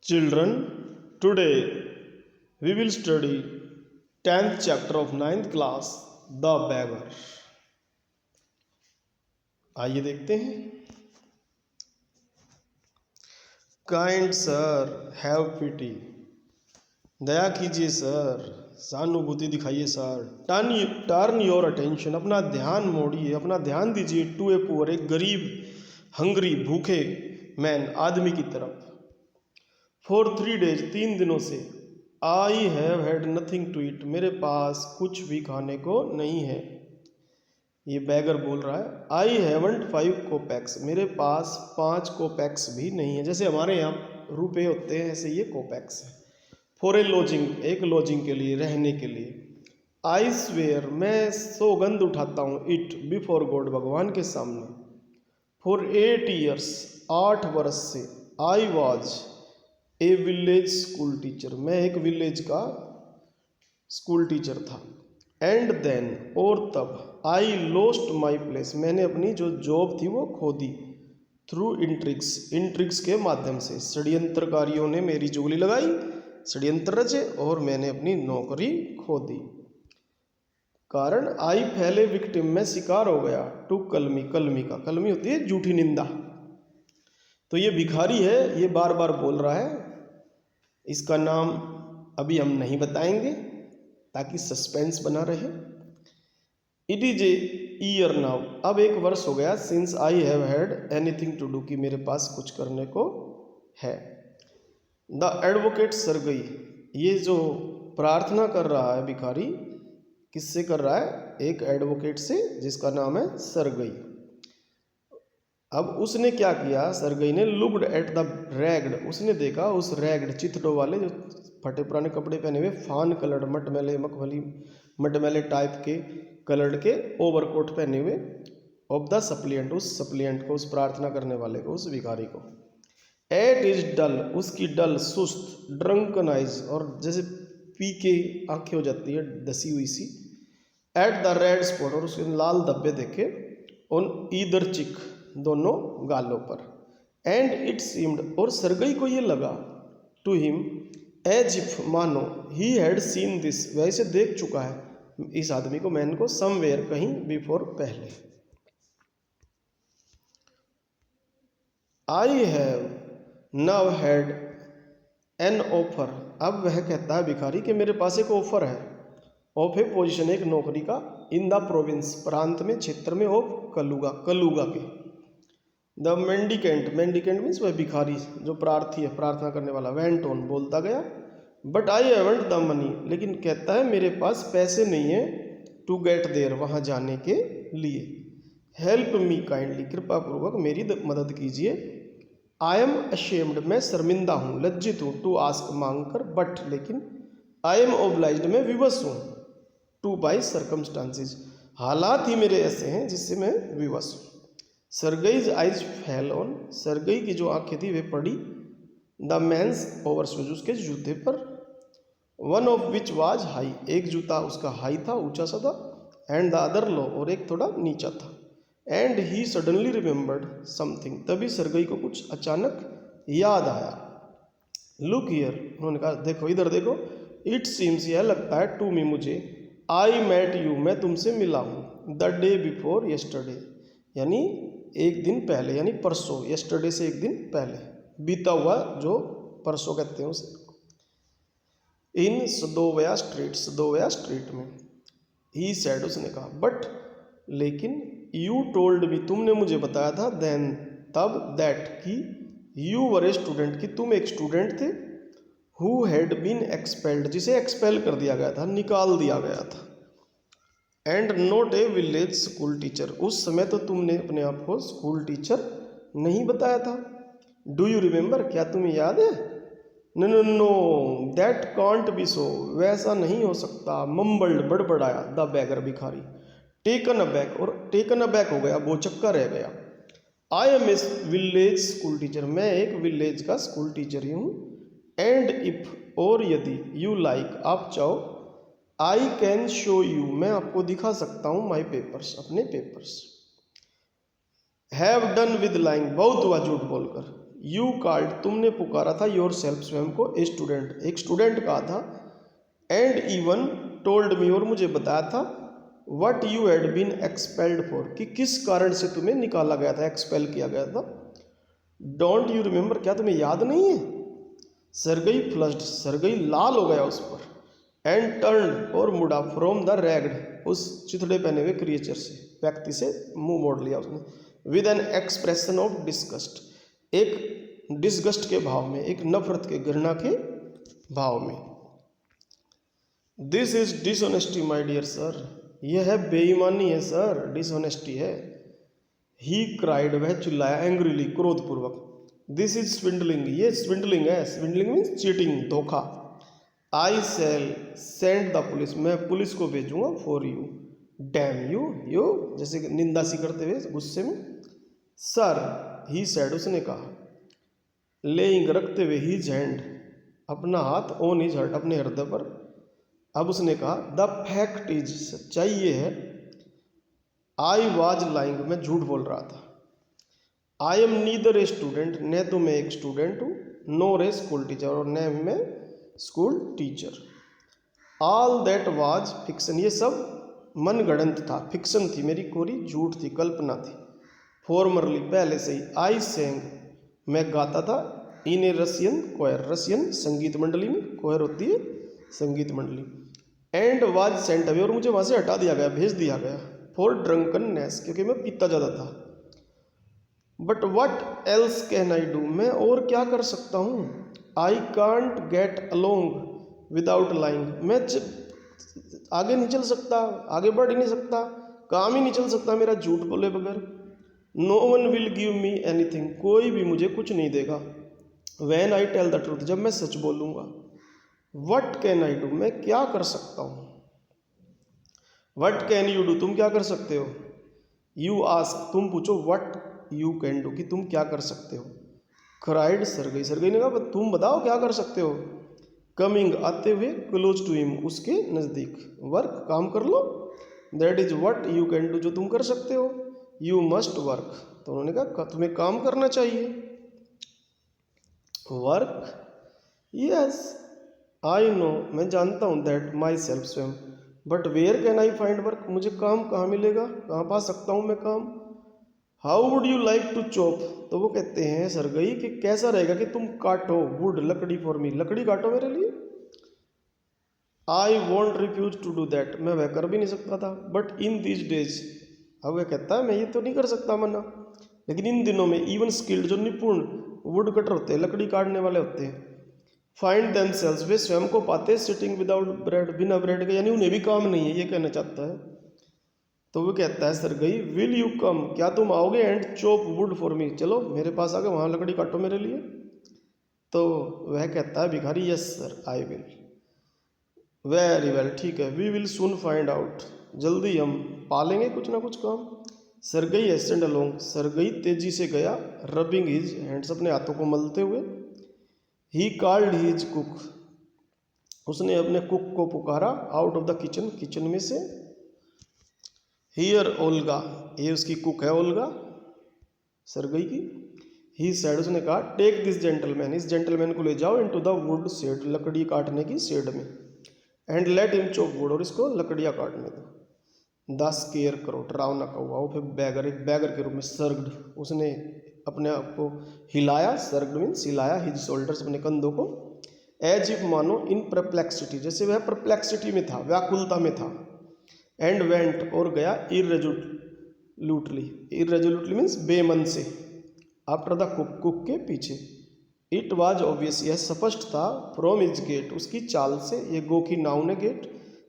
Children, today we will study 10th chapter of 9th class, The Beggar. आइए देखते हैं. Kind sir, have पिटी. दया कीजिए sir, सहानुभूति दिखाइए सर. टर्न योर अटेंशन, अपना ध्यान मोड़िए, अपना ध्यान दीजिए. टू ए पुअर, एक गरीब, हंग्री, भूखे मैन, आदमी की तरफ. फॉर 3 days, 3 दिनों से. I have had nothing to eat, मेरे पास कुछ भी खाने को नहीं है. ये बैगर बोल रहा है. आई हैवंट 5 कोपैक्स, मेरे पास 5 कोपैक्स भी नहीं है. जैसे हमारे यहाँ रुपए होते हैं ऐसे ये कोपैक्स है. फॉर ए लॉजिंग, एक लॉजिंग के लिए, रहने के लिए. आई स्वेयर, मैं सौगंध उठाता हूँ. इट बिफोर गॉड, भगवान के सामने. फॉर 8 years, 8 वर्ष से. I was a village school teacher, मैं एक विलेज का स्कूल टीचर था. एंड देन, और तब. आई लॉस्ट माई प्लेस, मैंने अपनी जो जॉब थी वो खो दी. थ्रू इंट्रिक्स, इंट्रिक्स के माध्यम से. षड्यंत्रकारियों ने मेरी चुगली लगाई, षड्यंत्र रचे और मैंने अपनी नौकरी खो दी. कारण आई फैले विक्टिम, मैं शिकार हो गया. टू कलमी, कलमी का, कलमी होती है झूठी निंदा. तो ये भिखारी है, ये बार बार बोल रहा है. इसका नाम अभी हम नहीं बताएंगे ताकि सस्पेंस बना रहे. It is a year now, अब 1 वर्ष हो गया. Since I have had anything to do, कि मेरे पास कुछ करने को है. द एडवोकेट सरगई, ये जो प्रार्थना कर रहा है भिखारी, किससे कर रहा है? एक एडवोकेट से जिसका नाम है सरगई. अब उसने क्या किया? सरगई ने लुक्ड एट द रैग्ड, उसने देखा उस रैग्ड, चिथड़ों वाले, जो फटे पुराने कपड़े पहने हुए, फान कलर्ड, मटमैले, मखमली मटमैले टाइप के कलर्ड के ओवरकोट पहने हुए. ऑफ द सप्लिएंट, उस सप्लिएंट को, उस प्रार्थना करने वाले को, उस भिखारी को. एट इज डल, उसकी डल, सुस्त. ड्रंकन आइज, और जैसे पी के आंखें हो जाती है दसी हुई सी. एट द रेड स्पॉट, और उसके लाल धब्बे देखे. ऑन ईदर चिक, दोनों गालों पर. एंड इट सीम्ड, और सरगई को ये लगा. टू हिम, एज इफ, मानो. ही हैड सीन दिस, वैसे देख चुका है इस आदमी को, मैन को. समवेयर, कहीं, बिफोर, पहले. I have now had an offer, अब वह कहता है भिखारी कि मेरे पास एक ऑफर है. ऑफ ए पोजिशन, एक नौकरी का. इन द प्रोविंस, प्रांत में, क्षेत्र में. ऑफ कलुगा, कलुगा के. द मेंडिकेंट, मेंडिकेंट मीन्स वह भिखारी जो प्रार्थी है, प्रार्थना करने वाला. वेंट ऑन, बोलता गया. But I haven't the money, लेकिन कहता है मेरे पास पैसे नहीं है. टू गेट देयर, वहाँ जाने के लिए. हेल्प मी काइंडली, कृपा पूर्वक मेरी मदद कीजिए. आई एम अशेम्ड, मैं शर्मिंदा हूँ, लज्जित हूँ. टू आस्क, मांग कर. बट, लेकिन. आई एम ओब्लाइज्ड, मैं विवश हूँ. टू बाई सर्कमस्टांसिस, हालात ही मेरे ऐसे हैं जिससे मैं विवश हूँ. सरगईज आइज फेल ऑन, सरगई की जो आंखें थी वे पड़ी. द मैंस ओवर शूज, उसके जूते पर. One of which was high, एक जूता उसका हाई था, ऊंचा सा था. एंड द अदर लो, और एक थोड़ा नीचा था. And he suddenly remembered something, तभी सरगई को कुछ अचानक याद आया. लुक हियर, उन्होंने कहा देखो, इधर देखो. इट सीम्स, यह लगता है. टू मी, मुझे. आई मेट यू, मैं तुमसे मिला हूँ. द डे बिफोर यस्टरडे, यानी एक दिन पहले, यानी परसों. यस्टरडे से एक दिन पहले, बीता हुआ जो परसों कहते हैं उसे. इन सदोवया स्ट्रीट, सदोवया स्ट्रीट में. ही सेड, उसने कहा. बट, लेकिन. यू टोल्ड मी, तुमने मुझे बताया था. देन, तब. दैट, कि. यू वर ए स्टूडेंट, कि तुम एक स्टूडेंट थे. हु हैड बीन एक्सपेल्ड, जिसे एक्सपेल कर दिया गया था, निकाल दिया गया था. And not a village school teacher, उस समय तो तुमने अपने आप को स्कूल टीचर नहीं बताया था. डू यू रिमेंबर, क्या तुम्हें याद है? No no no, that can't be so, वैसा नहीं हो सकता. मम्बल्ड, बड़बड़ाया. द बैगर, भिखारी. टेकन अबैक, और टेकन अबैक हो गया, बोचक्का रह गया. I am a village school teacher, मैं एक विलेज का स्कूल टीचर ही हूँ. एंड इफ, और यदि. यू लाइक, आप चाहो. आई कैन शो यू, मैं आपको दिखा सकता हूँ. माई पेपर्स, अपने papers. Have done with lying, बहुत हुआ झूठ बोलकर. यू कॉल्ड तुमने पुकारा था, योर सेल्फ स्वयं को, ए स्टूडेंट एक स्टूडेंट कहा था, एंड इवन टोल्ड मी और मुझे बताया था, what you had been expelled for कि किस कारण से तुम्हें निकाला गया था, एक्सपेल किया गया था। डोंट यू रिमेंबर क्या तुम्हें याद नहीं है। सरगई फ्लस्ड सरगई लाल हो गया उस पर, एंड टर्न और मुड़ा, फ्रॉम द रैग्ड उस चिथड़े पहने हुए क्रिएचर से, व्यक्ति से मुंह मोड़ लिया उसने, with an expression of disgust एक डिस्गस्ट के भाव में, एक नफरत के घृणा के भाव में। This is dishonesty my dear sir, यह है बेईमानी है सर, डिसऑनेस्टी है। ही क्राइड वह चिल्लाया, एंग्रीली क्रोधपूर्वक। दिस इज स्विंडलिंग ये स्विंडलिंग है, स्विंडलिंग मीन्स चीटिंग धोखा। आई सेल सेंड द पुलिस मैं पुलिस को भेजूंगा, फॉर यू डैम यू जैसे निंदा सी करते हुए गुस्से में। सर ही सेड उसने कहा, लेइंग रखते हुए हिज हैंड अपना हाथ ऑन हिज हर्ट अपने हृदय पर। अब उसने कहा, द फैक्ट इज सच्चाई ये है, आई वॉज लाइंग मैं झूठ बोल रहा था। I am neither a student न तो मैं एक स्टूडेंट हूँ, नोर ए स्कूल टीचर और न मैं school teacher. All that was fiction ये सब मनगढ़ंत था, फिक्शन थी मेरी, कोरी झूठ थी, कल्पना थी। फॉर्मरली पहले से ही, आई सेंग मैं गाता था, इन ए रसियन कोयर रसियन संगीत मंडली में, कोयर होती है संगीत मंडली। एंड वाज सेंट अवे और मुझे वहाँ से हटा दिया गया, भेज दिया गया, फॉर ड्रंकननेस क्योंकि मैं पीता ज़्यादा था। But what else can I do मैं और क्या कर सकता हूँ। I can't get along without lying मैं आगे नहीं चल सकता, आगे बढ़ ही नहीं सकता, काम ही नहीं चल सकता मेरा झूठ बोले बगैर। No one will give me anything कोई भी मुझे कुछ नहीं देगा। When I tell the truth जब मैं सच बोलूँगा। वट कैन आई डू मैं क्या कर सकता हूँ। वट कैन यू डू तुम क्या कर सकते हो। यू आस्क तुम पूछो, वट यू कैन डू कि तुम क्या कर सकते हो। क्राइड सरगई सरगई ने कहा, तुम बताओ क्या कर सकते हो। कमिंग आते हुए, क्लोज टू हिम उसके नज़दीक, वर्क काम कर लो, that is what you can do जो तुम कर सकते हो। यू मस्ट वर्क तो उन्होंने कहा तुम्हें काम करना चाहिए। वर्क यस आई नो मैं जानता हूँ, दैट माई सेल्फ स्वयं, but where can I find work मुझे काम कहाँ मिलेगा, कहाँ पा सकता हूँ मैं काम। How would you like to chop तो वो कहते हैं सरगई कि कैसा रहेगा कि तुम काटो, वुड लकड़ी फॉर मी लकड़ी काटो मेरे लिए। I won't refuse to do that मैं वह कर भी नहीं सकता था। बट इन दीज डेज अब वह कहता है मैं ये तो नहीं कर सकता मना, लेकिन इन दिनों में इवन स्किल्ड जो निपुण वुड कटर होते हैं लकड़ी काटने वाले होते हैं, फाइंड देमसेल्व्स वे स्वयं को पाते सिटिंग विदाउट ब्रेड बिना ब्रेड के, यानी उन्हें भी काम नहीं है ये कहना चाहता है। तो वो कहता है सरगई विल यू कम क्या तुम आओगे and chop wood for me चलो मेरे पास आके वहाँ लकड़ी काटो मेरे लिए। तो वह कहता है भिखारी yes sir I will. Very well ठीक है, we will soon find out जल्दी हम पालेंगे कुछ ना कुछ काम। सरगई एसेंड अलोंग सरगई तेजी से गया, रबिंग हिज हैंड्स अपने हाथों को मलते हुए। ही कॉल्ड हिज कुक उसने अपने कुक को पुकारा, out of the kitchen kitchen में से। हियर ओल्गा ये उसकी कुक है ओल्गा सरगई की। ही सेड उसने कहा, टेक दिस जेंटलमैन इस जेंटलमैन को ले जाओ इनटू द वुड शेड लकड़ी काटने की शेड में, and let him chop wood और इसको लकड़ियाँ काटने दो। द स्केयर करो डरावना कौवा वो फिर बैगर एक बैगर के रूप में सर्ग्ड उसने अपने आप को हिलाया, सर्ग्ड मीन्स हिलाया, हिज शोल्डर्स अपने कंधों को, एज इफ मानो इन परप्लेक्सिटी जैसे वह परप्लेक्सिटी में था व्याकुलता में था। एंड वेंट और गया इरेजोल्यूटली मीन्स बेमन से, आफ्टर द कुक कुक के पीछे। इट वाज ऑब्वियस यह स्पष्ट था, फ्रॉम हिज गेट उसकी चाल से, ये गो की नाउन है get,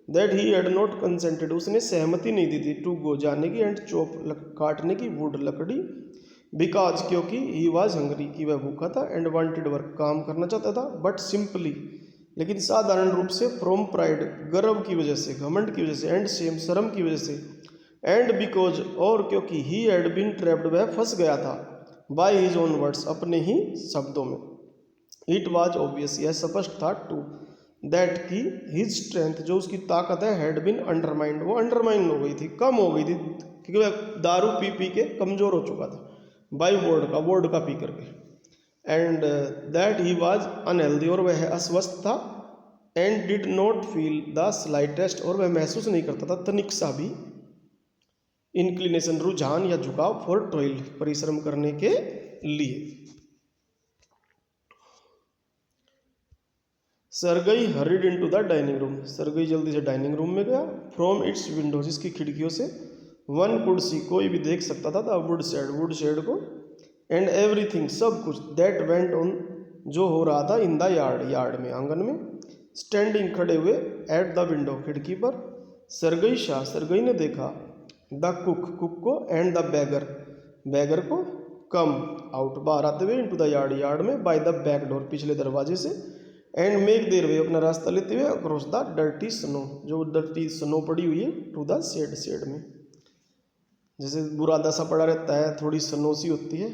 that he had not consented उसने सहमति नहीं दी थी, टू गो जाने की, एंड चॉप काटने की, वुड लकड़ी, बिकॉज क्योंकि ही वाज हंग्री कि वह भूखा था, एंड वांटेड वर्क काम करना चाहता था, बट सिंपली लेकिन साधारण रूप से, फ्रॉम प्राइड गर्व की वजह से, घमंड की वजह से, एंड शेम शर्म की वजह से, एंड बिकॉज और क्योंकि ही हैड बीन ट्रैप्ड वह फंस गया था, बाय हिज ओन वर्ड्स अपने ही शब्दों में। इट वाज ऑब्वियस यह स्पष्ट था, टू दैट की हिज स्ट्रेंथ जो उसकी ताकत है, हैड बीन अंडरमाइंड वो अंडरमाइन हो गई थी, कम हो गई थी, क्योंकि वह दारू पी पी के कमज़ोर हो चुका था, बाय वोड का पी करके। And that he was unhealthy, और वह अस्वस्थ था, and did not feel the slightest, और वह महसूस नहीं करता था तनिक सा भी, इंक्लिनेशन रुझान या झुकाव, फॉर टॉयल परिश्रम करने के लिए। Sergei horrid into the dining room, Sergei जल्दी से डाइनिंग रूम में गया। फ्रॉम इट्स विंडोज, इसकी खिड़कियों से, वन कुड सी, कोई भी देख सकता था, वुड शेड को, एंड एवरीथिंग, सब कुछ, दैट वेंट ऑन, जो हो रहा था, इन द यार्ड में, आंगन में, स्टैंडिंग खड़े हुए, एट द विंडो, खिड़की पर। सरगई शाह, सरगई ने देखा, द कुक को, एंड द बैगर को, कम आउट, बाहर आते हुए, इनटू द यार्ड में, बाय द बैक डोर, पिछले दरवाजे से, एंड मेक देयर वे, अपना रास्ता लेते हुए, अक्रॉस द डर्टी स्नो, जो डर्टी स्नो पड़ी हुई है, टू द शेड में, जैसे बुरा दशा पड़ा रहता है, थोड़ी स्नो सी होती है।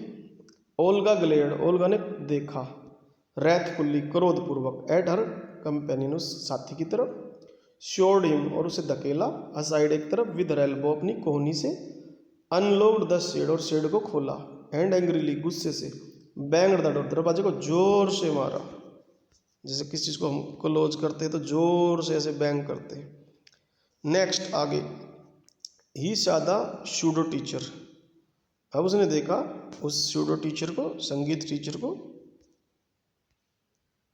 ओल्गा ग्लेड, ओल्गा ने देखा, रैथफुल्ली, क्रोधपूर्वक, एट हर कंपेनियन, उस साथी की तरफ, शोर्ड हिम, और उसे धकेला, असाइड, एक तरफ, विद हर एल्बो, अपनी कोहनी से, अनलॉक्ड द शेड, और शेड को खोला, एंड एंग्रीली, गुस्से से, बैंग्ड द डोर, दरवाजे को जोर से मारा, जैसे किसी चीज़ को हम क्लोज करते हैं तो जोर से ऐसे बैंग करते हैं। नेक्स्ट आगे, ही सादा शूडो टीचर, अब उसने देखा उस शूडो टीचर को, संगीत टीचर को,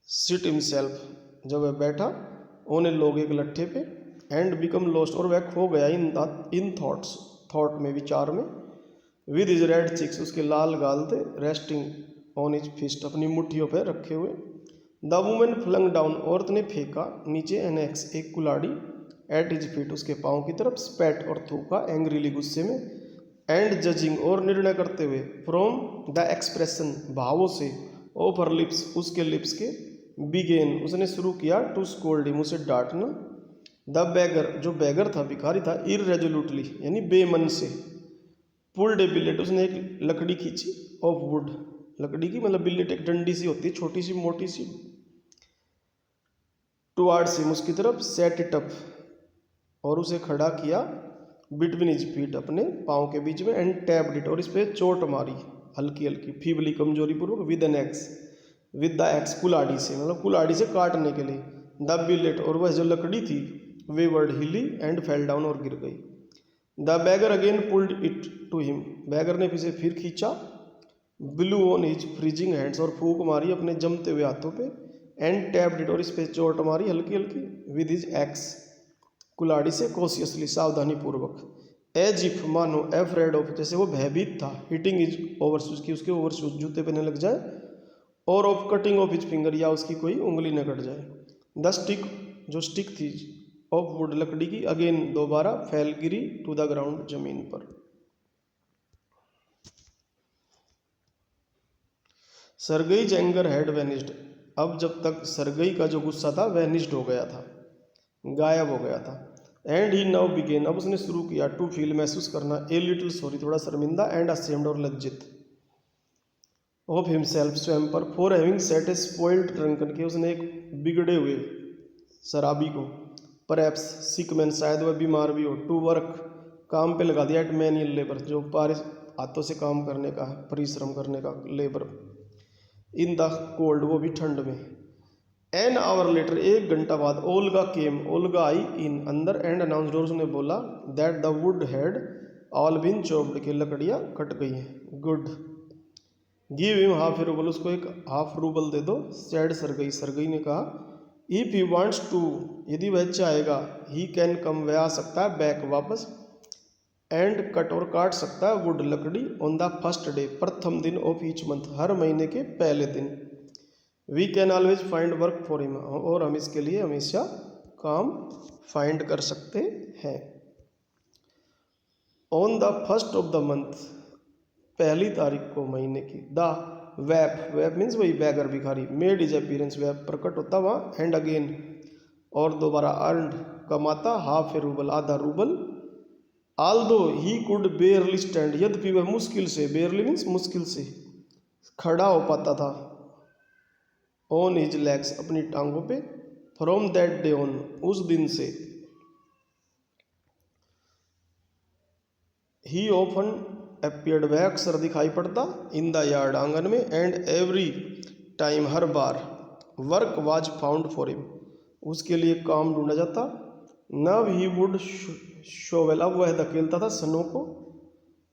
सिट हिमसेल्फ, जब वह बैठा, ओने लोग एक लट्ठे पे, एंड बिकम लॉस्ट, और वह खो गया, इन थॉट में, विचार में, विद हिज रेड चिक्स, उसके लाल गाल थे, रेस्टिंग ऑन हिज फिस्ट, अपनी मुट्ठियों पर रखे हुए। द वुमेन फ्लंग डाउन, औरत ने फेंका नीचे, एन एक्स, एक कुल्हाड़ी, एट हिज फीट, उसके पाँव की तरफ, स्पैट, और थूका, एंग्रीली, गुस्से में, एंड जजिंग, और निर्णय करते हुए, फ्रॉम द एक्सप्रेशन, भावों से, ऑफ हर लिप्स, उसके लिप्स के, बिगेन, उसने शुरू किया, टू स्कोल्ड हिम, उसे डांटना। द बैगर, जो बैगर था, भिखारी था, इररेजोल्यूटली, यानी बेमन से, पुल्ड ए बिलेट, उसने एक लकड़ी खींची, ऑफ वुड, लकड़ी की, मतलब बिलेट एक डंडी सी होती है, छोटी सी मोटी सी, टुवार्ड्स हिम, उसकी तरफ, सेट इट अप, और उसे खड़ा किया, बिटवीन हिज फीट, अपने पाँव के बीच में, एंड टैप्ड इट, और इस पे चोट मारी, हल्की हल्की, फीबली, कमजोरी पूर्वक, विद द एक्स, कुल्हाड़ी से, मतलब कुल्हाड़ी से काटने के लिए। द बिलेट, और वह जो लकड़ी थी, वेवर्ड, हिली, एंड फेल डाउन, और गिर गई। The beggar again pulled it to him, beggar ने इसे फिर खींचा, blew on his freezing hands, और फूंक मारी अपने जमते हुए हाथों पे, एंड टैप्ड इट, और इस पे चोट मारी, हल्की हल्की, विद हिज एक्स, कुल्हाड़ी से, कॉशियसली, सावधानी पूर्वक, एज इफ, मानो, एफ्रेड ऑफ, जैसे वो भयभीत था, हिटिंग हिज ओवरशूज की, उसके ओवरशूज, जूते पहनने लग जाए, और of cutting of his finger, या उसकी कोई उंगली न कट जाए। द स्टिक, जो स्टिक थी, ऑफ वुड, लकड़ी की, अगेन, दोबारा, फैल, गिरी, टू द ग्राउंड, जमीन पर। सरगई एंगर हैड वेनिस्ड, अब जब तक सरगई का जो गुस्सा था, वेनिस्ड हो गया था, गायब हो गया था। एंड ही नाउ बिगेन, अब उसने शुरू किया, टू फील, महसूस करना, ए लिटिल सॉरी, थोड़ा शर्मिंदा, एंड असेम्ड, और लज्जित, ऑफ हिमसेल्फ, स्वयं पर, for having set A spoiled drunken, के, उसने एक बिगड़े हुए शराबी को, परहैप्स सिक मैन, शायद वह बीमार भी हो, टू वर्क, काम पे लगा दिया, एट मैनुअल लेबर, जो हाथों से काम करने का, परिश्रम करने का, लेबर, इन द कोल्ड, वो भी ठंड में। एन आवर लेटर, एक घंटा बाद, ओल्गा केम, ओल्गा आई इन, अंदर, एंड अनाउंस्ड, और उसने बोला, that the wood had all been chopped, के लकड़ियाँ कट गई हैं, good, give him half a rouble, उसको एक हाफ रूबल दे दो, सैड सरगई, सरगई ने कहा, इफ ही वांट्स टू, यदि वह चाहेगा, ही कैन कम, वह आ सकता है, बैक, वापस, एंड कट, और काट सकता है, वुड, लकड़ी, ऑन द फर्स्ट डे, प्रथम दिन, ऑफ ईच मंथ, हर महीने के पहले दिन। We can always find work for him, और हम इसके लिए हमेशा काम फाइंड कर सकते हैं। On the first of the month, पहली तारीख को महीने की, द वैप मीन्स वही बैगर, भिखारी, मेड इज अपीयरेंस, वैप प्रकट होता वहाँ, एंड अगेन, और दोबारा, अर्नड, कमाता, हाफ ए रूबल, आधा rouble, Aldous he could बेयरली stand, यद्यपि वह मुश्किल से, बेयरली मीन्स मुश्किल से, खड़ा हो पाता था, ऑन हिज लेग्स, अपनी टांगों पे, फ्रॉम दैट डे ऑन, उस दिन से, ही ऑफन अपीयर्ड वह अक्सर दिखाई पड़ता, इन द यार्ड आंगन में, and every time her bar, work was found for him उसके लिए काम ढूंढा जाता, नव ही वुड शोवेल अब वह धकेलता था सनो को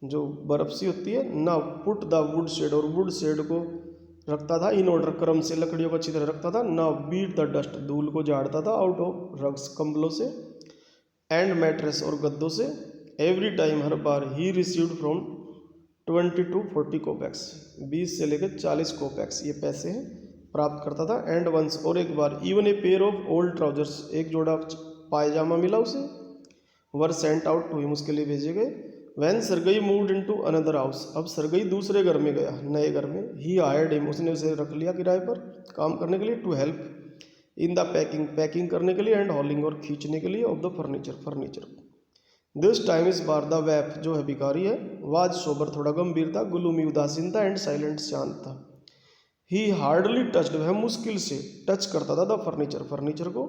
जो बर्फ सी होती है, न पुट द वुड शेड और वुड शेड को रखता था इन ऑर्डर क्रम से, लकड़ियों को अच्छी तरह रखता था, न बीट द डस्ट धूल को झाड़ता था आउट ऑफ रग्स कंबलों से, एंड मैट्रेस और गद्दों से, every time her bar he received from 20 to 40 कोपैक्स 20 से लेकर 40 कोपैक्स ये पैसे हैं प्राप्त करता था, एंड वंस और एक बार, even a pair of old trousers एक जोड़ा पायजामा मिला उसे, were sent out to him उसके लिए भेजे गए, when Sergei moved into another house अब सरगई दूसरे घर में गया नए घर में, ही हायर्ड हिम उसने उसे रख लिया किराए पर काम करने के लिए, to help in the packing करने के लिए, एंड हॉलिंग और खींचने के लिए, of the furniture this time इस बार द वैप जो है भिखारी है, वाज सोबर थोड़ा गंभीर था, गुलूमी उदासीन था, एंड साइलेंट शांत था, ही हार्डली टच्ड वह मुश्किल से टच करता था द फर्नीचर को,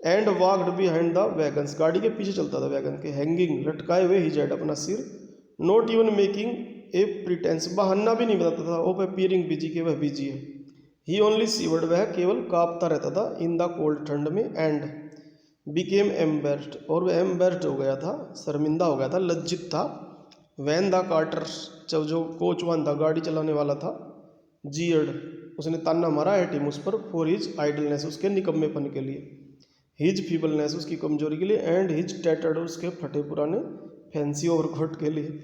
and walked behind the wagons गाड़ी के पीछे चलता था वैगन के, हैंगिंग लटकाए हुए ही जेड अपना सिर, not even making a pretence बहाना भी नहीं बताता था, ऑफ अपीयरिंग बिजी के वह बिजी है, ही ओनली सीवर्ड वह केवल कांपता रहता था इन द कोल्ड ठंड में, एंड बिकेम एम्बेस्ड और वह एम्बेस्ड हो गया था, शर्मिंदा हो गया था, लज्जित था, वैन द कार्टर जब जो कोचवान था गाड़ी चलाने वाला था, जीयर्ड उसने ताना मारा एट हिम उस पर, फॉर हिज आइडलनेस उसके निकम्मेपन के लिए, हिज फीबलनेस उसकी कमजोरी के लिए, एंड हिज टैटर्ड उसके फटे पुराने फैंसी ओवरकोट के लिए,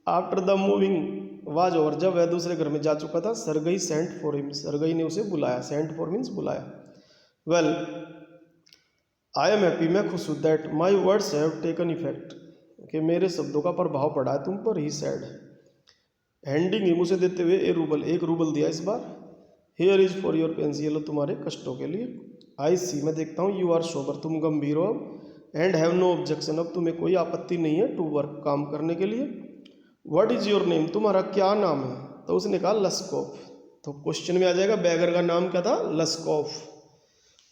after the moving was over जब वह दूसरे घर में जा चुका था, Sergei sent for him Sergei ने उसे बुलाया, सेंट फॉर मीन्स बुलाया, वेल आई एम हैप्पी मैं खुश हूँ, that my words have taken effect कि मेरे शब्दों का प्रभाव पड़ा है तुम पर, ही सैड हैंडिंग हिम उसे देते हुए एक रूबल दिया इस बार, here is for your pence ये लो तुम्हारे कष्टों के लिए, आई सी मैं देखता हूँ, यू आर सोबर तुम गंभीर हो अब, एंड हैव नो ऑब्जेक्शन अब तुम्हें कोई आपत्ति नहीं है, टू वर्क काम करने के लिए, व्हाट इज योर नेम तुम्हारा क्या नाम है, तो उसने कहा लस्कोफ, तो क्वेश्चन में आ जाएगा बैगर का नाम क्या था, लस्कोफ,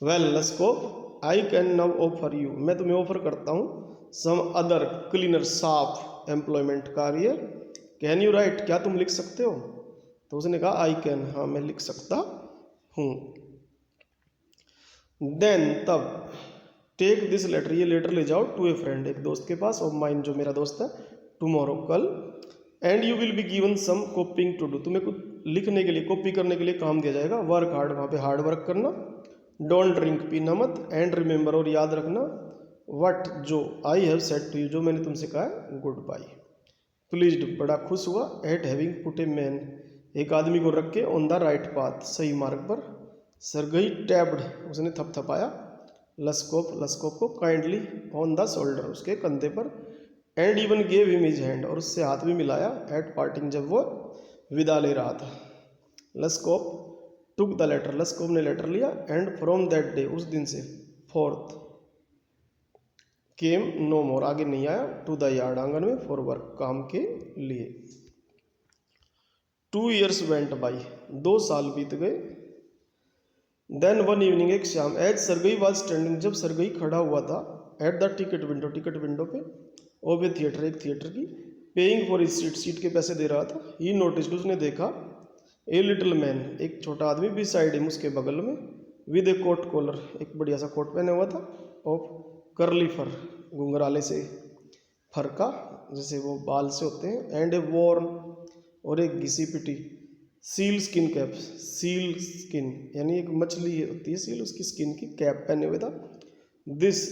well लस्कोफ I can now offer you मैं तुम्हें ऑफर करता हूँ, सम अदर क्लीनर साफ एम्प्लॉयमेंट कार्य, कैन यू राइट क्या तुम लिख सकते हो, तो उसने कहा आई कैन हाँ मैं लिख सकता हूँ, देन तब टेक दिस लेटर ये लेटर ले जाओ टू ए फ्रेंड एक दोस्त के पास, ऑफ माइन जो मेरा दोस्त है, टुमारो कल, and you will be given some copying to do तुम्हें कुछ लिखने के लिए कॉपी करने के लिए काम दिया जाएगा, वर्क हार्ड वहाँ पे हार्ड वर्क करना, डोंट ड्रिंक पीना मत, एंड रिमेंबर और याद रखना, वट जो I have said to you जो मैंने तुमसे कहा है, गुड बाय, प्लीज्ड बड़ा खुश हुआ, eight having put a man एक आदमी को रख के, ऑन द राइट पाथ सही मार्ग पर, सरगई टैब्ड उसने थपथपाया, लस्कोफ को काइंडली ऑन द शोल्डर उसके कंधे पर, and even gave him his hand और उससे हाथ भी मिलाया, एट पार्टिंग जब वो विदा ले रहा था, लस्कोफ टुक द लेटर लस्कोफ ने लेटर लिया, एंड फ्रॉम दैट डे उस दिन से, फोर्थ केम नो मोर आगे नहीं आया, टू द यार्ड आंगन में, फॉर वर्क काम के लिए, 2 years वेंट बाई 2 साल बीत गए, देन वन इवनिंग एक शाम, एज सरगई वाज स्टैंडिंग जब सरगई खड़ा हुआ था, एट द टिकट विंडो पे, ऑफ ए थिएटर एक थिएटर की, पेइंग फॉर हिज सीट के पैसे दे रहा था, ही नोटिस्ड उसने देखा, ए लिटिल मैन एक छोटा आदमी, बिसाइड हिम उसके बगल में, विद ए कोट कॉलर एक बढ़िया सा कोट पहने हुआ था, ऑफ कर्ली फर घुंघराले से फर का जैसे वो बाल से होते हैं, एंड ए वॉर्न और एक घिसी पिटी seal skin cap, seal skin यानी एक मछली होती है सील उसकी स्किन की कैप पहने हुए था, दिस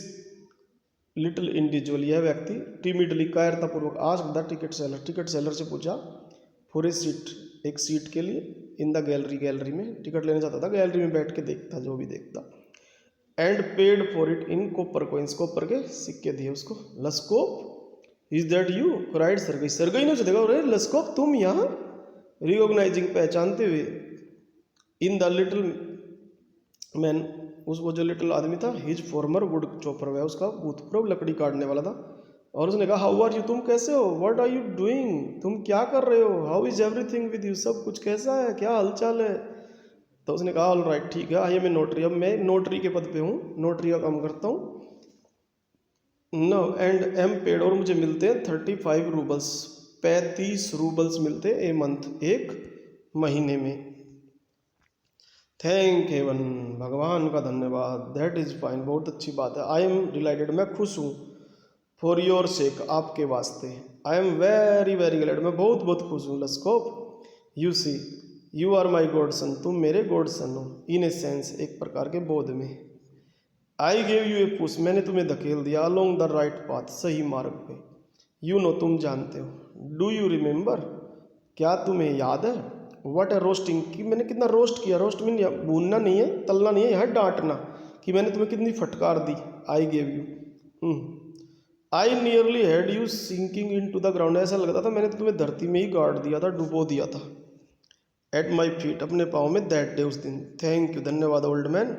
लिटिल इंडिविजुअल यह व्यक्ति timidly कायरतापूर्वक asked the ticket seller से पूछा, फॉर ए सीट एक सीट के लिए, इन द गैलरी में टिकट लेना चाहता था, गैलरी में बैठ के देखता जो भी देखता, and paid for it in copper coins copper के सिक्के दिए उसको, Lushkoff is that you cried Sergei ने उसे देखा, अरे लस्कोफ तुम यहाँ, रिकॉग्नाइजिंग पहचानते हुए, इन द लिटिल मैन उस वो जो लिटिल आदमी था, हिज फॉर्मर वुड चॉपर वह उसका भूतपूर्व लकड़ी काटने वाला था, और उसने कहा हाउ आर यू तुम कैसे हो, व्हाट आर यू डूइंग तुम क्या कर रहे हो, how is everything with you सब कुछ कैसा है क्या हालचाल है, तो उसने कहा ऑल राइट ठीक है, आई एम ए नोटरी अब मैं नोटरी के पद पे हूँ, नोटरी का काम करता हूँ, नो एंड एम पेड और मुझे मिलते हैं 35 रूबल्स 35 रूबल्स मिलते ए मंथ, एक महीने में। थैंक हेवन, भगवान का धन्यवाद। दैट इज़ फाइन, बहुत अच्छी बात है। आई एम डिलाइटेड, मैं खुश हूँ। फॉर योर सेक, आपके वास्ते। I am very very glad, मैं बहुत बहुत खुश हूँ। Lushkoff, you see you are my godson, तुम मेरे गॉड सन हो। इन ए सेंस, एक प्रकार के बोध में। आई गेव यू ए पुश, मैंने तुम्हें धकेल दिया। अलोंग द राइट पाथ, सही मार्ग पे। यू नो, तुम जानते हो। डू यू रिमेंबर, क्या तुम्हें याद है। व्हाट है रोस्टिंग, कि मैंने कितना रोस्ट किया। रोस्ट मीन भूनना नहीं है, तलना नहीं है, यहाँ डांटना, कि मैंने तुम्हें कितनी फटकार दी। I gave you, I nearly had you sinking into the ground, ऐसा लगता था मैंने तो तुम्हें धरती में ही गाड़ दिया था, डुबो दिया था। एट माई फीट, अपने पाँव में, दैट डे, उस दिन। थैंक यू, धन्यवाद old man,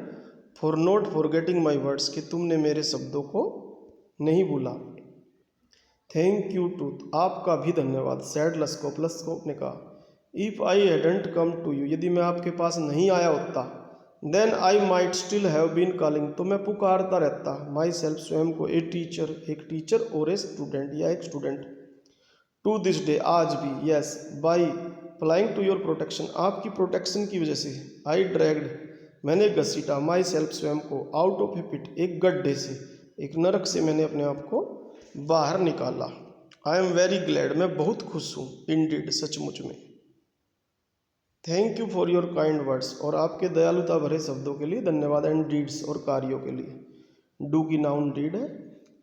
for not forgetting my words, कि तुमने मेरे शब्दों को नहीं भूला। थैंक यू टू, आपका भी धन्यवाद। सैड लस्कोप, लस्कोप ने कहा। If I hadn't come to you, यदि मैं आपके पास नहीं आया होता, then I might still have been calling, तो मैं पुकारता रहता माई सेल्फ, स्वयं को, ए टीचर, एक टीचर, और ए स्टूडेंट, या एक स्टूडेंट। टू दिस डे, आज भी। Yes, by flying to your protection, आपकी प्रोटेक्शन की वजह से। आई ड्रैग्ड, मैंने घसीटा, माई सेल्फ, स्वयं को, आउट ऑफ ए पिट, एक गड्ढे से, एक नरक से मैंने अपने आप को बाहर निकाला। आई एम वेरी ग्लैड, मैं बहुत खुश हूँ। इंडीड, सचमुच में। Thank you for your kind words, और आपके दयालुता भरे शब्दों के लिए धन्यवाद। एंड डीड्स, और कार्यों के लिए। डू की नाउन डीड है।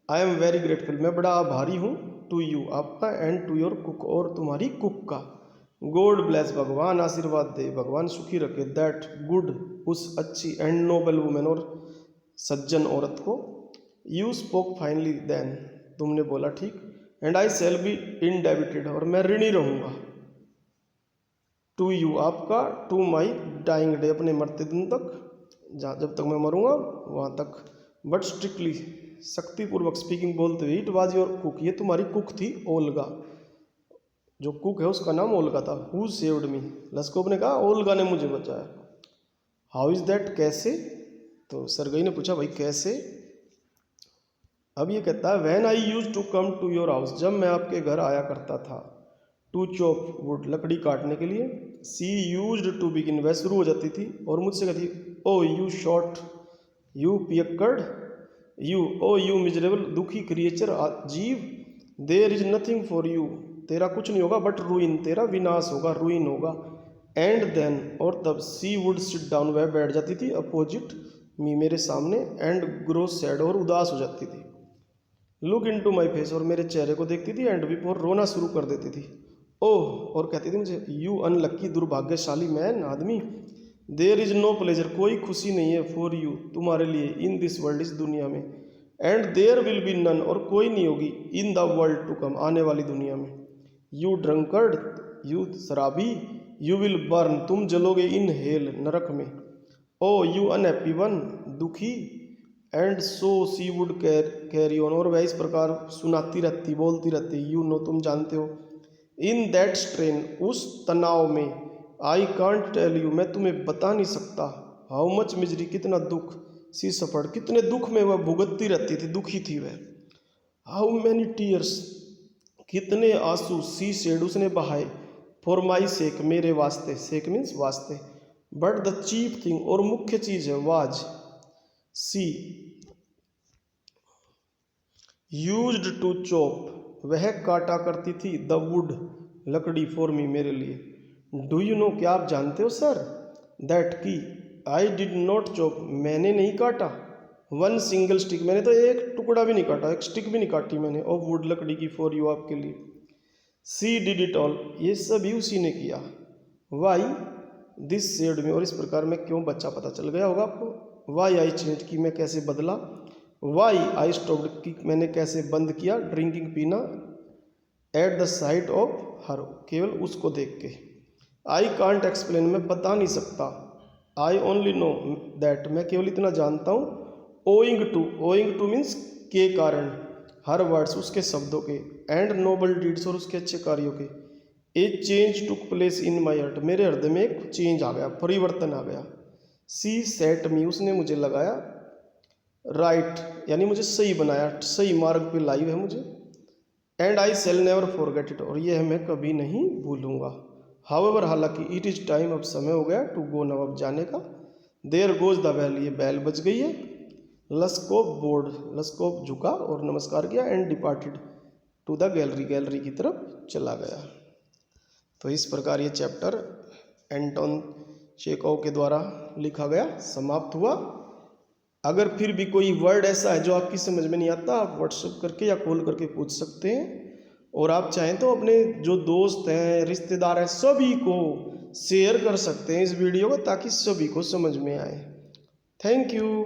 आई एम वेरी ग्रेटफुल, मैं बड़ा आभारी हूँ। टू यू, आपका, एंड टू योर कुक, और तुम्हारी कुक का। गॉड ब्लेस, भगवान आशीर्वाद दे, भगवान सुखी रखे। दैट गुड, उस अच्छी, एंड नोबल वुमेन, और सज्जन औरत को। यू स्पोक फाइनली देन, तुमने बोला ठीक। एंड आई शैल बी इनडेबिटेड, और मैं ऋणी रहूँगा। टू यू, आपका, टू माई डाइंग डे, अपने मरते दिन तक, जहाँ जब तक मैं मरूंगा वहाँ तक। बट स्ट्रिक्टली, शक्तिपूर्वक, स्पीकिंग, बोलते हुए। इट वॉज योर कुक, ये तुम्हारी कुक थी, ओल्गा। जो कुक है उसका नाम ओल्गा था। हु सेव्ड मी, लस्कोप ने कहा ओल्गा ने मुझे बचाया। हाउ इज दैट, कैसे। तो सरगई ने पूछा, भाई कैसे। अब ये कहता है, when I use to come to your house, जब मैं आपके घर आया करता था। टू चॉप वुड, लकड़ी काटने के लिए। सी यूज्ड टू बिगिन, वह शुरू हो जाती थी और मुझसे कहती, ओ यू शॉर्ट, यू पियक्कड़, यू, ओ यू मिजरेबल, दुखी क्रिएचर, जीव। There is nothing for you, तेरा कुछ नहीं होगा, बट रूइन, तेरा विनाश होगा, रूइन होगा। एंड देन, और तब, सी वुड सिट डाउन, वह बैठ जाती थी, अपोजिट मी, मेरे सामने। एंड ग्रो सैड, और उदास हो जाती थी। Look into my face, और मेरे चेहरे को देखती थी। एंड वीप, और रोना शुरू कर देती थी। ओह, और कहती थी मुझे, यू अनलक्की, दुर्भाग्यशाली मैन, आदमी। देयर इज नो प्लेजर, कोई खुशी नहीं है, फॉर यू, तुम्हारे लिए, इन दिस वर्ल्ड, इस दुनिया में। And there will be none, और कोई नहीं होगी, in the world to come, आने वाली दुनिया में। यू ड्रंकर्ड, यू शराबी, यू विल बर्न, तुम जलोगे, इन हेल, नरक में। ओ यू अनहैप्पी वन, दुखी। And so she would carry on, और वह इस प्रकार सुनाती रहती, बोलती रहती। यू नो, तुम जानते हो। इन दैट स्ट्रेन, उस तनाव में। आई कांट टेल यू, मैं तुम्हें बता नहीं सकता। हाउ मच मिजरी, कितना दुख। सी सफर्ड, कितने दुख में वह भुगतती रहती थी, दुखी थी वह। हाउ मैनी टीयर्स, कितने आंसू। सी शेड, उसने बहाए। फॉर माई सेक, मेरे वास्ते, सेक मीन्स वास्ते। बट द चीफ थिंग, और मुख्य चीज है, was, she used to chop, वह काटा करती थी, द वुड, लकड़ी, फॉर मी, मेरे लिए। डू यू नो, क्या आप जानते हो सर। दैट की, आई डिड नॉट चॉप, मैंने नहीं काटा। वन सिंगल स्टिक, मैंने तो एक टुकड़ा भी नहीं काटा, एक स्टिक भी नहीं काटी मैंने, ऑफ वुड, लकड़ी की, फॉर यू, आपके लिए। सी डिड इट ऑल, ये सभी उसी ने किया। वाई दिस सेव्ड मी, और इस प्रकार मैं क्यों बच्चा, पता चल गया होगा आपको। वाई आई चेंज, की मैं कैसे बदला। वाई आई स्टॉप्ड, की मैंने कैसे बंद किया, ड्रिंकिंग, पीना। At the site of her, केवल उसको देख के। आई कांट एक्सप्लेन, मैं बता नहीं सकता। आई ओनली नो दैट, मैं केवल इतना जानता हूँ। ओइंग टू मीन्स के कारण, हर वर्ड्स, उसके शब्दों के। एंड नोबल डीड्स, और उसके अच्छे कार्यों के। ए change took place in my heart, मेरे हृदय में एक चेंज आ गया, परिवर्तन आ गया। सी सेट मी, उसने मुझे लगाया। राइट, यानी मुझे सही बनाया, सही मार्ग पे लाई है मुझे। And I shall never forget it, और ये मैं कभी नहीं भूलूंगा। हाउएवर, हालांकि, इट इज़ टाइम, अब समय हो गया, टू गो, नव, अब जाने का। देयर गोज द बेल, ये बैल बज गई है। लस्कोप बोर्ड, लस्कोप झुका और नमस्कार किया। And departed to the gallery, gallery की तरफ चला गया। तो इस प्रकार ये चैप्टर एंटोन चेकोव के द्वारा लिखा गया समाप्त हुआ। अगर फिर भी कोई वर्ड ऐसा है जो आपकी समझ में नहीं आता, आप व्हाट्सएप करके या कॉल करके पूछ सकते हैं। और आप चाहें तो अपने जो दोस्त हैं, रिश्तेदार हैं, सभी को शेयर कर सकते हैं इस वीडियो को, ताकि सभी को समझ में आए। Thank you.